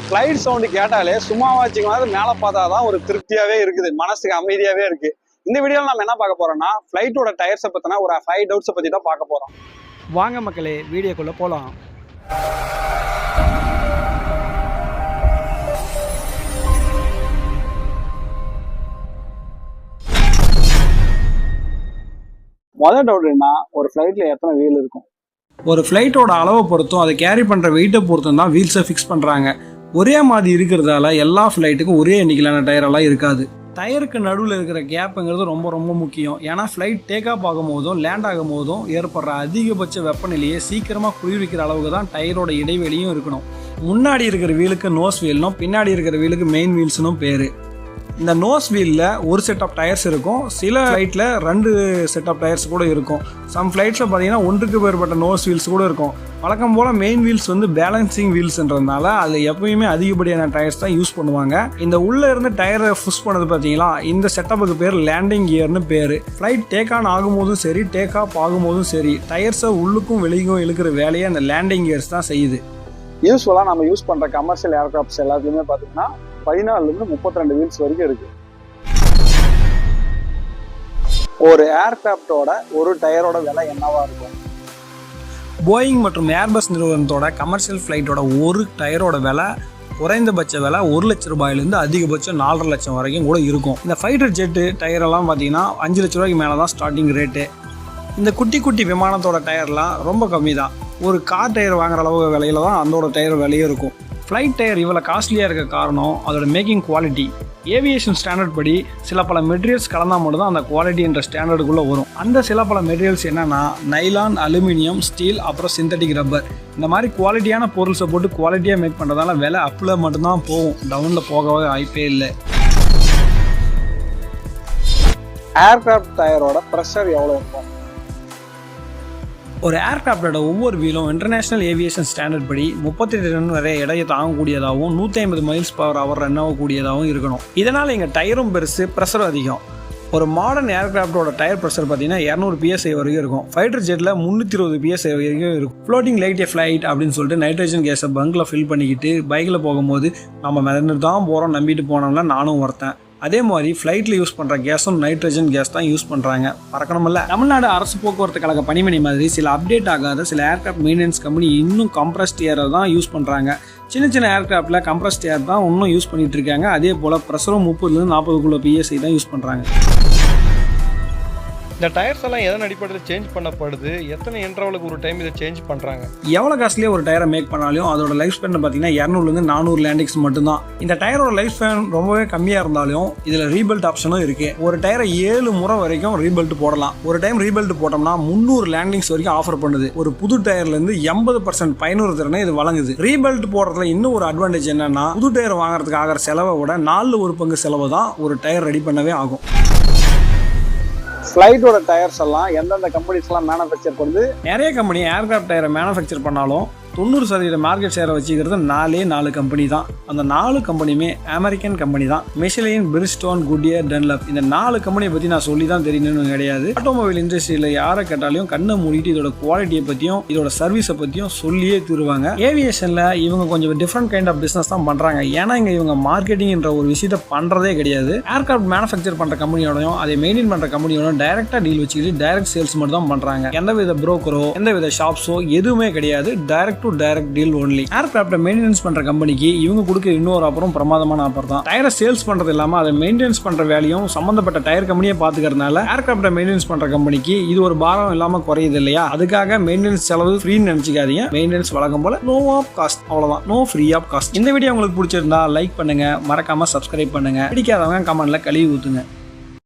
Flight sound கேட்டாலே சும்மா வச்சுக்கணும் மேலே பார்த்தா தான் ஒரு திருப்தியாகவே இருக்குது, மனசுக்கு அமைதியாகவே இருக்குது. இந்த வீடியோவில் நம்ம என்ன பார்க்க போகிறோம்னா ஃப்ளைட்டோட டயர்ஸை பற்றினா ஒரு 5 டவுட்ஸை பற்றி தான் பார்க்க போகிறோம். வாங்க மக்களே, வீடியோக்குள்ளே போகலாம். முதல் டவுட் என்ன, ஒரு ஃப்ளைட்டில் எத்தனை வீல் இருக்கும்? ஒரு ஃப்ளைட்டோட அளவை பொறுத்தும் அதை கேரி பண்ணுற வெயிட்டை பொறுத்தும் தான் வீல்ஸை ஃபிக்ஸ் பண்ணுறாங்க. ஒரே மாதிரி இருக்கிறதால எல்லா ஃப்ளைட்டுக்கும் ஒரே எண்ணிக்கையிலான டயரெல்லாம் இருக்காது. டயருக்கு நடுவில் இருக்கிற கேப்புங்கிறது ரொம்ப ரொம்ப முக்கியம். ஏன்னா ஃப்ளைட் டேக் ஆஃப் ஆகும் போதும் லேண்ட் ஆகும் போதும் ஏற்படுற அதிகபட்ச வெப்பநிலையை சீக்கிரமாக குளிர்விக்கிற அளவுக்கு தான் டயரோட இடைவெளியும் இருக்கணும். முன்னாடி இருக்கிற வீலுக்கு நோஸ் வீல்னும் பின்னாடி இருக்கிற வீலுக்கு மெயின் வீல்ஸ்னும் பேர். இந்த நோஸ் வீலில் ஒரு செட் ஆஃப் டயர்ஸ் இருக்கும், சில ஃப்ளைட்டில் 2 செட் ஆஃப் டயர்ஸ் கூட இருக்கும். சம் ஃப்ளைட்ஸில் பார்த்தீங்கன்னா 1க்கு மேற்பட்ட நோஸ் வீல்ஸ் கூட இருக்கும். வழக்கம் போல் மெயின் வீல்ஸ் பேலன்சிங் வீல்ஸ்ன்றதுனால அதில் எப்பயுமே அதிகப்படியான டயர்ஸ் தான் யூஸ் பண்ணுவாங்க. இந்த உள்ளே இருந்து டயரை புஷ் பண்ணது பார்த்தீங்களா, இந்த செட்டப்புக்கு பேர் லேண்டிங் கியர்னு பேர். ஃப்ளைட் டேக் ஆன் ஆகும்போதும் சரி டேக் ஆஃப் ஆகும்போதும் சரி டயர்ஸை உள்ளுக்கும் வெளியும் இழுக்கிற வேலையை அந்த லேண்டிங் கியர்ஸ் தான் செய்யுது. யூஸ்வலாக நம்ம யூஸ் பண்ணுற கமர்ஷியல் ஏர்கிராஃப்ட்ஸ் எல்லாத்துலேயுமே பார்த்தீங்கன்னா 14லேருந்து 32 வீல்ஸ் வரைக்கும் இருக்கு. ஒரு ஏர்கிராஃப்டோட ஒரு டயரோட விலை என்னவா இருக்கும்? போயிங் மற்றும் ஏர்பஸ் நிறுவனத்தோட கமர்ஷியல் ஃப்ளைட்டோட ஒரு டயரோட விலை குறைந்தபட்ச விலை 1 லட்ச ரூபாயிலிருந்து அதிகபட்சம் 4.5 லட்சம் வரைக்கும் கூட இருக்கும். இந்த ஃபைட்டர் ஜெட்டு டயரெல்லாம் பார்த்தீங்கன்னா 5 லட்ச ரூபாய்க்கு மேலே தான் ஸ்டார்டிங் ரேட்டு. இந்த குட்டி குட்டி விமானத்தோட டயர்லாம் ரொம்ப கம்மி தான். ஒரு கார் டயர் வாங்குற அளவு விலையில தான் அதோட டயர் விலையும் இருக்கும். ஃப்ளைட் டயர் இவ்வளோ காஸ்ட்லியாக இருக்க காரணம் அதோட மேக்கிங் குவாலிட்டி. ஏவியேஷன் ஸ்டாண்டர்ட் படி சில பல மெட்டீரியல்ஸ் கலந்தால் மட்டும்தான் அந்த குவாலிட்டி என்ற ஸ்டாண்டர்டுக்குள்ளே வரும். அந்த சில பல மெட்டீரியல்ஸ் என்னென்னா நைலான், அலுமினியம், ஸ்டீல், அப்புறம் சிந்தட்டிக் ரப்பர். இந்த மாதிரி குவாலிட்டியான பொருள்ஸை போட்டு குவாலிட்டியாக மேக் பண்ணுறதால விலை அப்பில் மட்டும்தான் போகும், டவுனில் போகவே வாய்ப்பே இல்லை. ஏர்கிராஃப்ட் டயரோட ப்ரெஷர் எவ்வளோ இருக்கும்? ஒரு ஏர்கிராஃப்டோட ஒவ்வொரு வீலும் இன்டர்நேஷனல் ஏவியேஷன் ஸ்டாண்டர்ட் படி 38 டன் வரை எடையை தாங்கக்கூடியதாகவும் 150 மைல்ஸ் பர் ஹவர் ரன் ஆகக்கூடியதாகவும் இருக்கணும். இதனால் எங்கள் டயரும் பெருசு, ப்ரெஷரும் அதிகம். ஒரு மாடர்ன் ஏர்கிராஃப்டோட டயர் ப்ரெஷர் பார்த்தீங்கன்னா 200 PSI வரைக்கும் இருக்கும். ஃபைட்டர் ஜெட்டில் 320 PSI வரைக்கும் இருக்கும். ஃப்ளோட்டிங் லைட் ஏ ஃப்ளைட் அப்படின்னு சொல்லிட்டு நைட்ரஜன் கேஸை பங்கில் ஃபில் பண்ணிக்கிட்டு பைக்கில் போகும்போது நம்ம மிதந்து தான் போகிறோம் நம்பிட்டு போனோம்னா நானும் ஒருத்தன். அதே மாதிரி ஃப்ளைட்டில் யூஸ் பண்ணுற கேஸும் நைட்ரஜன் கேஸ் தான் யூஸ் பண்ணுறாங்க. பறக்கணுமில்ல. தமிழ்நாடு அரசு போக்குவரத்து கழக பணிமனை மாதிரி சில அப்டேட் ஆகாத சில ஏர்கிராஃப்ட் மெயின்டெனன்ஸ் கம்பெனி இன்னும் கம்ப்ரஸ்ட் ஏரை தான் யூஸ் பண்ணுறாங்க. சின்ன சின்ன ஏர்கிராஃப்டில் கம்ப்ரஸ்ட் ஏர் தான் இன்னும் யூஸ் பண்ணிட்டு இருக்காங்க. அதே போல் ப்ரெஷரும் 30லேருந்து 40 PSI தான் யூஸ் பண்ணுறாங்க. இந்த டயர்ஸ் எல்லாம் எதன் அடிப்படையில் சேஞ்ச் பண்ணப்படுது? எத்தனை இன்டர்வலுக்கு ஒரு டைம் இதை சேஞ்ச் பண்ணுறாங்க? எவ்வளோ காஸ்ட்லியாக ஒரு டயரை மேக் பண்ணாலும் அதோட லைஃப் ஸ்பேன் பார்த்தீங்கன்னா 200லேருந்து 400 லேண்டிங்ஸ் மட்டும்தான். இந்த டயரோட லைஃப் ஸ்பேன் ரொம்பவே கம்மியாக இருந்தாலும் இதில் ரீபெல்ட் ஆப்ஷனும் இருக்குது. ஒரு டயரை 7 முறை வரைக்கும் ரீபெல்ட் போடலாம். ஒரு டைம் ரீபெல்ட் போட்டோம்னா 300 லேண்டிங்ஸ் வரைக்கும் ஆஃபர் பண்ணுது. ஒரு புது டயர்லேருந்து 80% பயனுறு திறனை இது வழங்குது. ரீபெல்ட் போடுறதுல இன்னும் ஒரு அட்வான்டேஜ் என்னன்னா, புது டயர் வாங்குறதுக்கு ஆகிற செலவை விட 4 ஒரு பங்கு செலவு தான் ஒரு டயர் ரெடி பண்ணவே ஆகும். ஃப்ளைட்டோட டயர்ஸ் எல்லாம் எந்தெந்த கம்பெனிஸ்லாம் மேனுஃபேக்சர் பண்ணுது? நிறைய கம்பெனி ஏர்கிராஃப்ட் டயரை மேனுஃபேக்சர் பண்ணாலும் 90% மார்க்கெட் ஷேரை வச்சுக்கிறது 4 கம்பெனி தான். அந்த 4 கம்பெனியுமே அமெரிக்கன் கம்பெனி தான். Michelin, Bridgestone, Goodyear, Dunlop. இந்த 4 கம்பெனியை பற்றி நான் சொல்லி தான் தெரியணும்னு கிடையாது. ஆட்டோமொபைல் இண்டஸ்ட்ரியில் யாரை கேட்டாலையும் கண்ணை மூடிட்டு இதோட குவாலிட்டியை பற்றியும் இதோட சர்வீஸை பற்றியும் சொல்லியே தருவாங்க. ஏவியேஷனில் இவங்க கொஞ்சம் டிஃப்ரெண்ட் கைண்ட் ஆஃப் பிஸ்னஸ் தான் பண்ணுறாங்க. ஏன்னா இங்கே இவங்க மார்க்கெட்டிங்ன்ற ஒரு விஷயத்தை பண்ணுறதே கிடையாது. ஏர்கிராஃப்ட் மேனுஃபேக்சர் பண்ணுற கம்பெனியோடையும் அதை மெயின்டைன் பண்ணுற கம்பெனியோடும் டைரெக்டாக டீல் வச்சுக்கிட்டு டைரக்ட் சேல்ஸ் மட்டும் தான் பண்ணுறாங்க. எந்தவித புரோக்கரோ எந்தவித ஷாப்ஸோ எதுவுமே கிடையாது. Direct direct deal only. Aircraft maintenance பண்ற கம்பெனிக்கு இவங்க கொடுக்கிற இன்னொரு ஆஃபரும் பிரமாதமான ஆஃபர் தான். டயரை சேல்ஸ் பண்றது இல்லாம அதை மெயின்டெனன்ஸ் பண்ற வேலையும் சம்பந்தப்பட்ட டயர் கம்பெனியை பாத்துக்கிறதுனால ஏர்கிராஃப்ட் மெயின்டெனன்ஸ் பண்ற கம்பெனிக்கு இது ஒரு பாரம் இல்லாம குறையுது இல்லையா? அதுக்காக மெயின்டெனன்ஸ் செலவு ஃப்ரீன்னு நினைச்சுக்காதீங்க. மெயின்டெனன்ஸ் வழக்கம் போல நோ ஆஃப் காஸ்ட், அவ்வளவுதான், நோ ஃப்ரீ ஆஃப் காஸ்ட். இந்த வீடியோ உங்களுக்கு பிடிச்சிருந்தா லைக் பண்ணுங்க, மறக்காம சப்ஸ்கிரைப் பண்ணுங்க, பிடிக்காதவங்க கமெண்ட்ல கழுவி ஊத்துங்க.